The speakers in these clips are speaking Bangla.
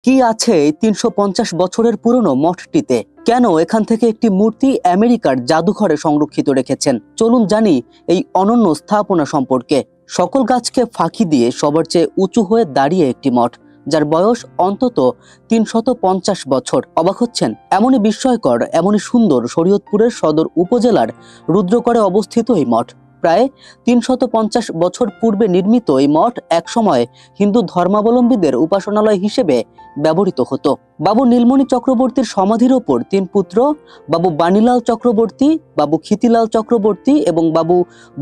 কি আছে এই ৩৫০ বছরের পুরনো মঠটিতে? কেন এখান থেকে একটি মূর্তি আমেরিকার জাদুঘরে সংরক্ষিত রেখেছেন? চলুন জানি এই অনন্য স্থাপনা সম্পর্কে। সকল গাছকে ফাঁকি দিয়ে সবার চেয়ে উঁচু হয়ে দাঁড়িয়ে একটি মঠ, যার বয়স অন্তত ৩৫০ বছর। অবাক হচ্ছেন? এমনই বিস্ময়কর, এমনই সুন্দর শরীয়তপুরের সদর উপজেলার রুদ্রকরে অবস্থিত এই মঠ। প্রায় ৩৫০ বছর পূর্বে নির্মিত এই মঠ একসময় হিন্দু ধর্মাবলম্বীদের উপাসনালয় হিসেবে ব্যবহৃত হতো। বাবু নীলমণি চক্রবর্তীর সমাধির ওপর ৩ পুত্র বাবু বাণীলাল চক্রবর্তী, বাবু ক্ষিতিলাল চক্রবর্তী এবং বাবু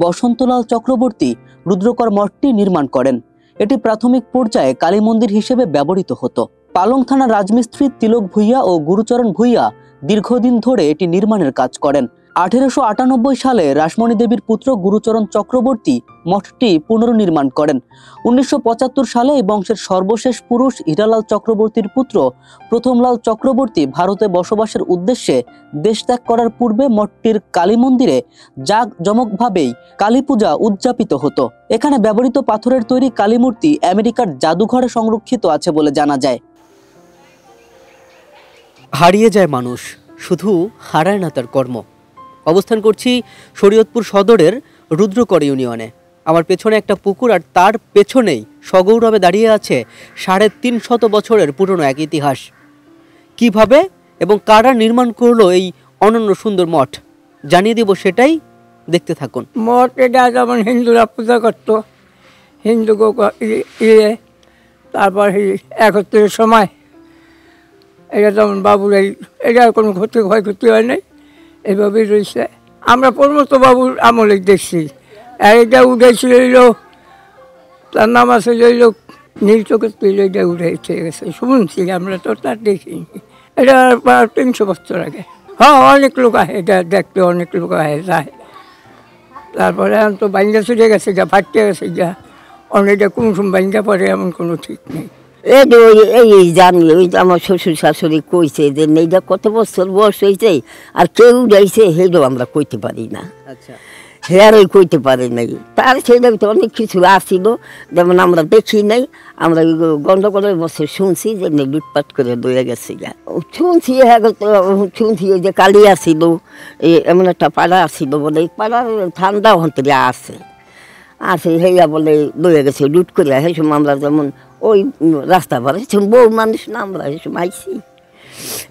বসন্তলাল চক্রবর্তী রুদ্রকর মঠটি নির্মাণ করেন। এটি প্রাথমিক পর্যায়ে কালী মন্দির হিসেবে ব্যবহৃত হতো। পালং থানা রাজমিস্ত্রি তিলক ভূঁইয়া ও গুরুচরণ ভূঁইয়া দীর্ঘদিন ধরে এটি নির্মাণের কাজ করেন। ১৮৯৮ সালে রাসমণি দেবীর পুত্র গুরুচরণ চক্রবর্তী মঠটি পুনর্নির্মাণ করেন। ১৯৭৫ সালে এই বংশের সর্বশেষ পুরুষ হীরালাল চক্রবর্তীর পুত্র প্রথমলাল চক্রবর্তী ভারতে বসবাসের উদ্দেশ্যে দেশ ত্যাগ করার পূর্বে মঠটির কালী মন্দিরে জাঁকজমকভাবেই কালী পূজা উদযাপিত হতো। এখানে ব্যবহৃত পাথরের তৈরি কালী মূর্তি আমেরিকার জাদুঘরে সংরক্ষিত আছে বলে জানা যায়। হারিয়ে যায় মানুষ, শুধু হারায় না তার কর্ম। অবস্থান করছি শরীয়তপুর সদরের রুদ্রকর ইউনিয়নে। আমার পেছনে একটা পুকুর, আর তার পেছনেই সগৌরবে দাঁড়িয়ে আছে ৩৫০ বছরের পুরনো এক ইতিহাস। কিভাবে এবং কারা নির্মাণ করলো এই অনন্য সুন্দর মঠ, জানিয়ে দিব, সেটাই দেখতে থাকুন। মঠ এটা যেমন হিন্দুরা পূজা করতো, হিন্দু তারপর ৭১ সময় এটা যেমন বাবুর এটা কোনো ক্ষয়ক্ষতি হয় নাই, এইভাবেই রয়েছে। আমরা প্রমত্ত বাবুর আমলে দেখছি। এটা উঠেছিল তার নাম আছে নীল চোখের তৈরি, এটা উঠে গেছে শুনছি, আমরা তো তার দেখিনি। এটা প্রায় ৩০০ বছর আগে। হ্যাঁ, অনেক লোক আহে এটা দেখতে, অনেক লোক আহে যায়। তারপরে এখন তো বাঙ্গা ছুটে গেছে, যা ফাটিয়ে গেছে, যা অনেকটা কোন সময় বাঙ্গা পড়ে এমন কোনো ঠিক নেই। এই জানি, ওই আমার শ্বশুর শাশুড়ি কইছে যে এইটা কত বছর বয়স হয়েছে, আর কেউ যাইছে সেটাও আমরা কইতে পারি না। আচ্ছা, হেয়ারই কইতে পারি নাই। তার সেটা অনেক কিছু আসছিল, যেমন আমরা দেখি নাই। আমরা গন্ডগোলের বছর শুনছি যে লুটপাট করে দইয়া গেছে। শুনছি শুনছি যে কালি আসিল, এমন একটা পাড়া আসিল বলে, এই পাড়ার ঠান্ডা অন্তরে আছে হেয়া বলে দইয়া গেছে লুট করে। সেই সময় আমরা যেমন ওই রাস্তা পারে বউ মানুষ না, আমরা এই সময় আইসি।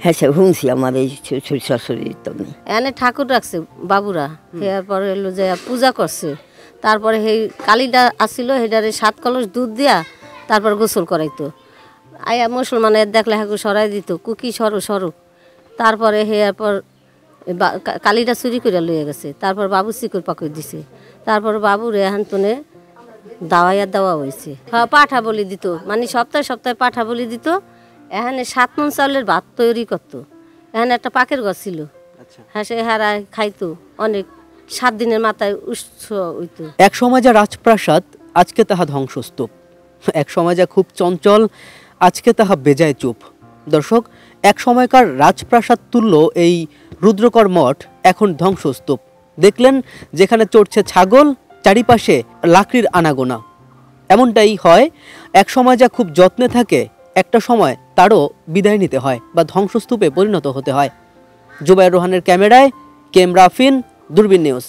হ্যাঁ, সে শুনছি আমার এই শ্বশুর শাশুড়ি। তুমি এনে ঠাকুর রাখছে বাবুরা, এরপরে এলো যে পূজা করছে। তারপরে সেই কালীটা আসছিল, সেটারে ৭ কলস দুধ দিয়া তারপর গোসল করাইতো। আয়া মুসলমানের দেখলে হাকু সরাই দিত, কুকি সরু। তারপরে এরপর কালীটা চুরি করে লইয়া গেছে। তারপর বাবু চিকুর পাকুর দিছে। তারপর বাবুর এখান তনে দেওয়া হয়েছে। হ্যাঁ, পাঠা বলি দিত, মানে সপ্তাহে সপ্তাহে পাঠা বলি দিত। এখানে ৭ মণ চাউলের ভাত তৈরি করতো। এখানে একটা পাকের গাছ ছিল। হ্যাঁ, সে হারায় খাইতো। অনেক ৭ দিনের মাথায় উৎসব হইতো। এক সময় যা রাজপ্রাসাদ, আজকে তাহা ধ্বংসস্তূপ। এক সময় যা খুব চঞ্চল, আজকে তাহা বেজায় চুপ। দর্শক, এক সময়কার রাজপ্রাসাদ তুল্য এই রুদ্রকর মঠ এখন ধ্বংসস্তূপ। দেখলেন, যেখানে চড়ছে ছাগল, চারিপাশে লাকড়ির আনাগোনা। এমনটাই হয়, এক সময় যা খুব যত্নে থাকে, একটা সময় তারও বিদায় নিতে হয় বা ধ্বংসস্তূপে পরিণত হতে হয়। জুবায়ের রোহানের ক্যামেরায় কেম রাফিন, দূরবীন নিউজ।